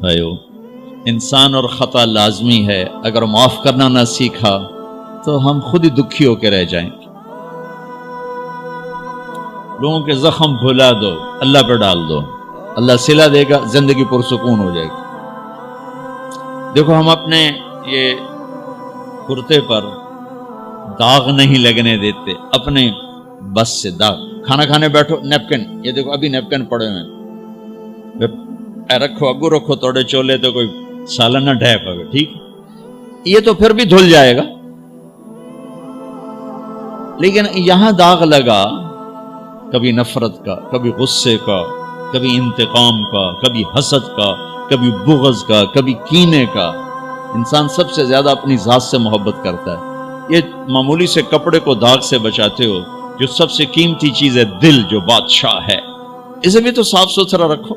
بھائیو انسان اور خطا لازمی ہے، اگر معاف کرنا نہ سیکھا تو ہم خود ہی دکھی ہو کے رہ جائیں گے۔ لوگوں کے زخم بھلا دو، اللہ پہ ڈال دو، اللہ صلہ دے گا، زندگی پرسکون ہو جائے گی۔ دیکھو ہم اپنے یہ کرتے پر داغ نہیں لگنے دیتے، اپنے بس سے داغ۔ کھانا کھانے بیٹھو، نیپکن، یہ دیکھو ابھی نیپکن پڑے ہوئے ہیں، رکھو اگو رکھو توڑے چولے تو کوئی سالن نہ ڈھے پگے، ٹھیک یہ تو پھر بھی دھل جائے گا، لیکن یہاں داغ لگا کبھی نفرت کا، کبھی غصے کا، کبھی انتقام کا، کبھی حسد کا، کبھی بغض کا، کبھی کینے کا۔ انسان سب سے زیادہ اپنی ذات سے محبت کرتا ہے۔ یہ معمولی سے کپڑے کو داغ سے بچاتے ہو، جو سب سے قیمتی چیز ہے دل، جو بادشاہ ہے، اسے بھی تو صاف ستھرا رکھو۔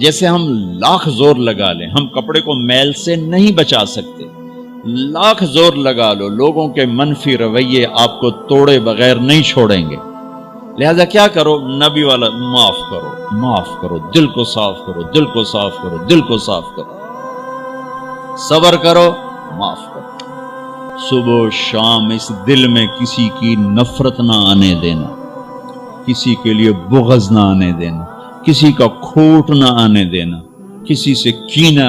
جیسے ہم لاکھ زور لگا لیں، ہم کپڑے کو میل سے نہیں بچا سکتے، لاکھ زور لگا لو، لوگوں کے منفی رویے آپ کو توڑے بغیر نہیں چھوڑیں گے۔ لہذا کیا کرو؟ نبی والا معاف کرو، معاف کرو، دل کو صاف کرو، دل کو صاف کرو، دل کو صاف کرو، صبر کرو، معاف کرو۔ صبح و شام اس دل میں کسی کی نفرت نہ آنے دینا، کسی کے لیے بغض نہ آنے دینا، کسی کا کھوٹ نہ آنے دینا، کسی سے کینہ،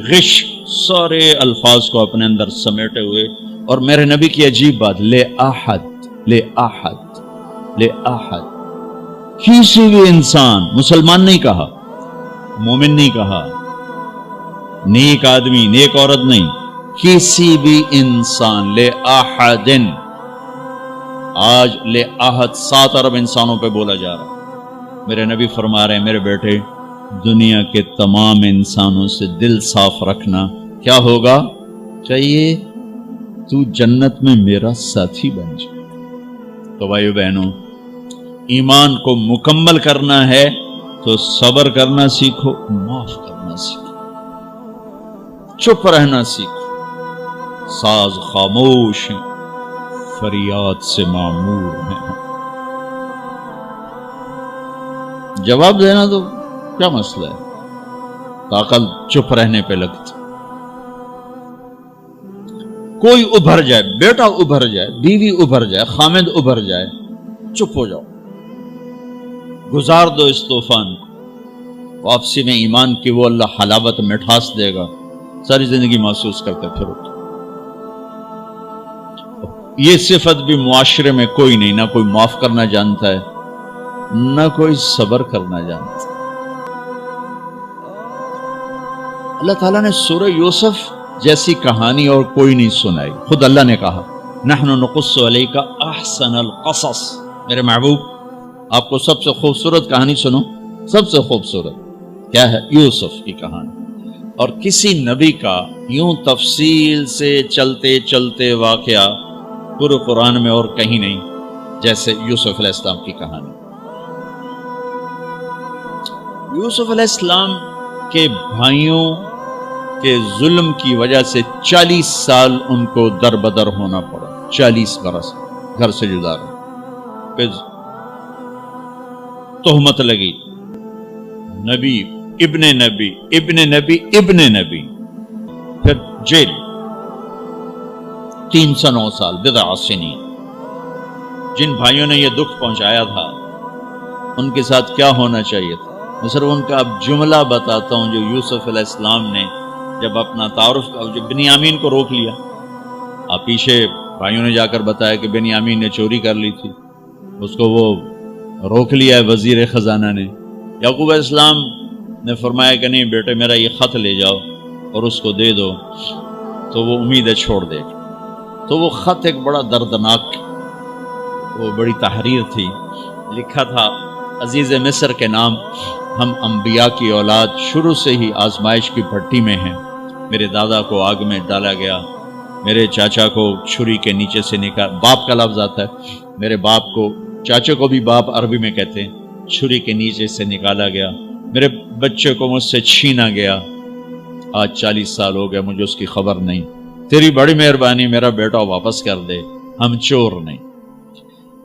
غش، سارے الفاظ کو اپنے اندر سمیٹے ہوئے۔ اور میرے نبی کی عجیب بات، لے احد، لے احد، لے احد، کسی بھی انسان، مسلمان نہیں کہا، مومن نہیں کہا، نیک آدمی، نیک عورت نہیں، کسی بھی انسان، لے احدن۔ آج لے احد 7 ارب انسانوں پہ بولا جا رہا ہے۔ میرے نبی فرما رہے ہیں، میرے بیٹے دنیا کے تمام انسانوں سے دل صاف رکھنا، کیا ہوگا؟ چاہیے تو جنت میں میرا ساتھی بن جائے۔ تو بھائیو بہنوں، ایمان کو مکمل کرنا ہے تو صبر کرنا سیکھو، معاف کرنا سیکھو، چپ رہنا سیکھو۔ ساز خاموش ہیں، فریاد سے معمور ہیں۔ جواب دینا تو کیا مسئلہ ہے، طاقت چپ رہنے پہ لگتی۔ کوئی ابھر جائے، بیٹا ابھر جائے، بیوی ابھر جائے، خامد ابھر جائے، چپ ہو جاؤ، گزار دو اس طوفان کو۔ واپسی میں ایمان کی وہ اللہ حلاوت مٹھاس دے گا، ساری زندگی محسوس کرتے پھرو۔ یہ صفت بھی معاشرے میں کوئی نہیں، نہ کوئی معاف کرنا جانتا ہے، نہ کوئی صبر کرنا جانتا ہے۔ اللہ تعالیٰ نے سورہ یوسف جیسی کہانی اور کوئی نہیں سنائی۔ خود اللہ نے کہا، نحن نقص علیک احسن القصص، میرے محبوب آپ کو سب سے خوبصورت کہانی سنو، سب سے خوبصورت کیا ہے؟ یوسف کی کہانی۔ اور کسی نبی کا یوں تفصیل سے چلتے چلتے واقعہ پورے قرآن میں اور کہیں نہیں جیسے یوسف علیہ السلام کی کہانی۔ یوسف علیہ السلام کے بھائیوں کے ظلم کی وجہ سے 40 سال ان کو در بدر ہونا پڑا، 40 برس گھر سے جدا رہے، پھر تہمت لگی، نبی ابن نبی ابن نبی ابن نبی، پھر جیل 309 سال، بضع سنین۔ جن بھائیوں نے یہ دکھ پہنچایا تھا ان کے ساتھ کیا ہونا چاہیے تھا؟ میں صرف ان کا اب جملہ بتاتا ہوں جو یوسف علیہ السلام نے جب اپنا تعارف جب بنیامین کو روک لیا، آپ پیچھے بھائیوں نے جا کر بتایا کہ بنیامین نے چوری کر لی تھی، اس کو وہ روک لیا ہے وزیر خزانہ نے۔ یعقوب علیہ السلام نے فرمایا کہ نہیں بیٹے میرا یہ خط لے جاؤ اور اس کو دے دو تو وہ امیدیں چھوڑ دے گا۔ تو وہ خط ایک بڑا دردناک، وہ بڑی تحریر تھی، لکھا تھا عزیز مصر کے نام، ہم انبیاء کی اولاد شروع سے ہی آزمائش کی بھٹی میں ہیں۔ میرے دادا کو آگ میں ڈالا گیا، میرے چاچا کو چھری کے نیچے سے نکال، باپ کا لفظ آتا ہے، میرے باپ کو، چاچے کو بھی باپ عربی میں کہتے ہیں، چھری کے نیچے سے نکالا گیا، میرے بچے کو مجھ سے چھینا گیا، آج 40 سال ہو گئے مجھے اس کی خبر نہیں، تیری بڑی مہربانی میرا بیٹا واپس کر دے، ہم چور نہیں۔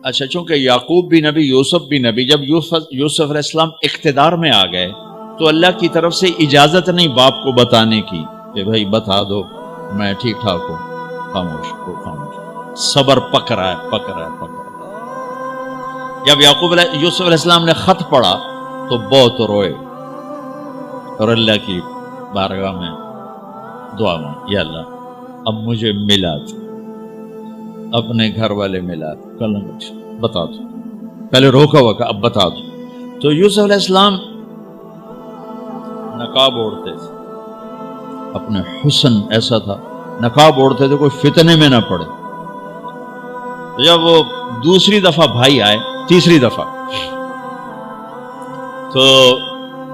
اچھا، چونکہ یعقوب بھی نبی، یوسف بھی نبی، جب یوسف علیہ السلام اقتدار میں آ گئے تو اللہ کی طرف سے اجازت نہیں باپ کو بتانے کی کہ بھائی بتا دو میں ٹھیک ٹھاک ہوں. خاموش کو خاموش. صبر پک رہا ہے پک رہا ہے پک رہا ہے. جب یوسف علیہ السلام نے خط پڑھا تو بہت روئے اور اللہ کی بارگاہ میں دعا مانگی, یا اللہ اب مجھے ملا دو, اپنے گھر والے ملا دو, کل بتا دو. پہلے روکا ہوا کہ اب بتا دو. تو یوسف علیہ السلام نقاب اوڑھتے تھے, اپنے حسن ایسا تھا, نقاب اوڑھتے تھے کوئی فتنے میں نہ پڑے. جب وہ دوسری دفعہ بھائی آئے, تیسری دفعہ, تو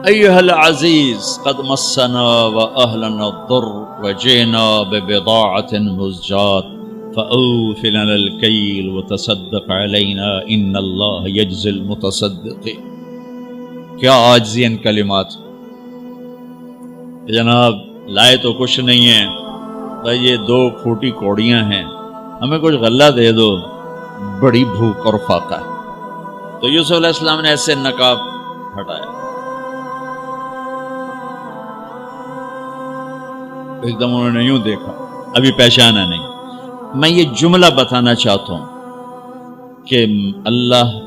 ایھا العزیز قد مسنا واہلنا الضر وجئنا ببضاعۃ مزجاۃ فأوف لنا الکیل وتصدق علینا ان اللہ یجزی المتصدقین. کیا عاجزی ان کلمات. جناب لائے تو کچھ نہیں ہے بھائی, یہ 2 پھوٹی کوڑیاں ہیں, ہمیں کچھ غلہ دے دو, بڑی بھوک اور فاقہ ہے. تو یوسف علیہ السلام نے ایسے نقاب ہٹایا, ایک دم انہوں نے یوں دیکھا, ابھی پہچانا نہیں. میں یہ جملہ بتانا چاہتا ہوں کہ اللہ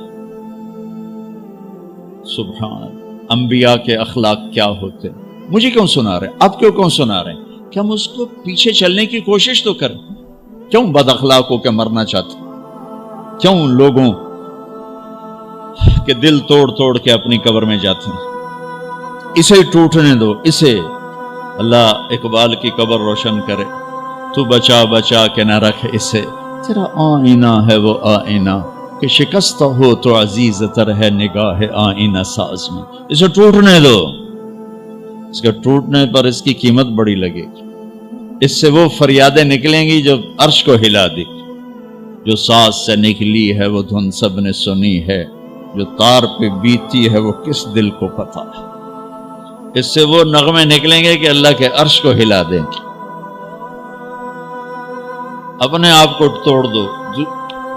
سبحان, انبیاء کے اخلاق کیا ہوتے. مجھے کیوں سنا رہے ہیں, آپ کیوں سنا رہے ہیں؟ کہ ہم اس کو پیچھے چلنے کی کوشش تو کریں. کیوں بد اخلاق ہو کے مرنا چاہتے, کیوں لوگوں کے دل توڑ کے اپنی قبر میں جاتے ہیں. اسے ٹوٹنے دو, اسے اللہ اقبال کی قبر روشن کرے. تو بچا کے نہ رکھ اسے, تیرا آئینہ ہے وہ آئینہ کہ شکستہ ہو تو عزیز تر ہے نگاہ آئینہ ساز میں. اسے ٹوٹنے دو, اس کے ٹوٹنے پر اس کی قیمت بڑی لگے گی. اس سے وہ فریادیں نکلیں گی جو عرش کو ہلا دی. جو ساز سے نکلی ہے وہ دھن سب نے سنی ہے, جو تار پہ بیتی ہے وہ کس دل کو پتا ہے. اس سے وہ نغمے نکلیں گے کہ اللہ کے عرش کو ہلا دیں گے. اپنے آپ کو توڑ دو,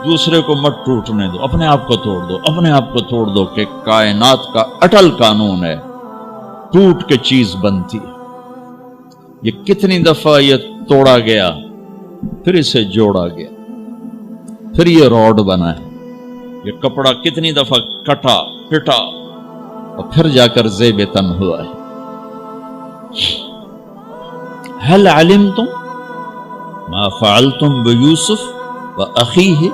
دوسرے کو مت ٹوٹنے دو. اپنے آپ کو توڑ دو, اپنے آپ کو توڑ دو کہ کائنات کا اٹل قانون ہے, ٹوٹ کے چیز بنتی ہے. یہ کتنی دفعہ یہ توڑا گیا, پھر اسے جوڑا گیا, پھر یہ روڈ بنا ہے. یہ کپڑا کتنی دفعہ کٹا پٹا اور پھر جا کر زیب تن ہوا ہے. هل علمتم ما فعلتم بیوسف واخیہ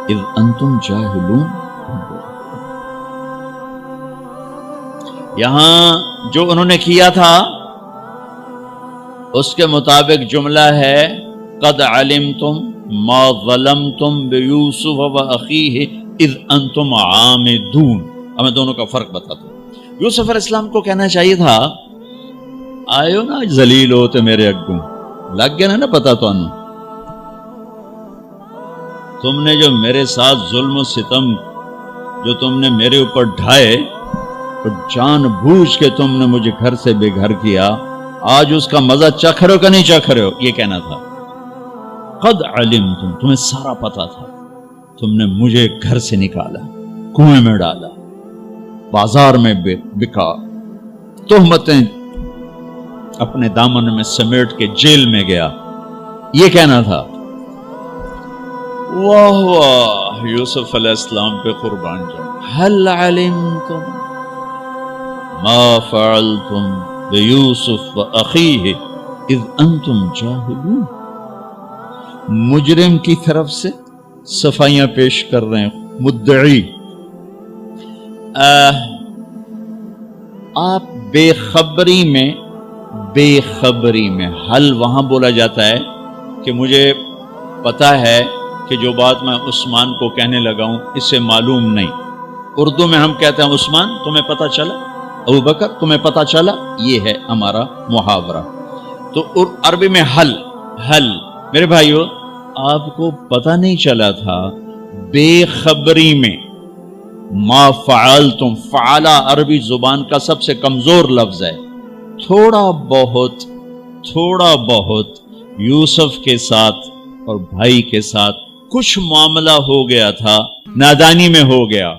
اذ انتم جاہلون. یہاں جو انہوں نے کیا تھا اس کے مطابق جملہ ہے قد علمتم ما ظلمتم بیوسف واخیہ اذ انتم عامدون. اب میں دونوں کا فرق بتاتا ہوں. یوسف علیہ السلام کو کہنا چاہیے تھا آئیو نا ذلیل ہوتے میرے اگوں, لگ گیا نا پتا تو انہوں, تم نے جو میرے ساتھ ظلم و ستم جو تم نے میرے اوپر ڈھائے, تو جان بوجھ کے تم نے مجھے گھر سے بے گھر کیا, آج اس کا مزہ چکھ رہے ہو کہ نہیں چکھ رہے ہو. یہ کہنا تھا قد علمتم, تمہیں سارا پتا تھا, تم نے مجھے گھر سے نکالا, کنویں میں ڈالا, بازار میں بکا, تہمتیں اپنے دامن میں سمیٹ کے جیل میں گیا. یہ کہنا تھا. واہ واہ, یوسف علیہ السلام پہ قربان جاؤ. هل علمتم ما فعلتم بیوسف واخیہ اذ انتم جاہلون. مجرم کی طرف سے صفائیاں پیش کر رہے ہیں, مدعی. آپ بے خبری میں حل وہاں بولا جاتا ہے کہ مجھے پتا ہے کہ جو بات میں عثمان کو کہنے لگا ہوں اسے معلوم نہیں. اردو میں ہم کہتے ہیں عثمان تمہیں پتا چلا, ابو بکر تمہیں پتا چلا. یہ ہے ہمارا محاورہ. تو عربی میں حل. میرے بھائیو, آپ کو پتا نہیں چلا تھا بے خبری میں. ما فعلتم, فعلا عربی زبان کا سب سے کمزور لفظ ہے. تھوڑا بہت یوسف کے ساتھ اور بھائی کے ساتھ کچھ معاملہ ہو گیا تھا, نادانی میں ہو گیا.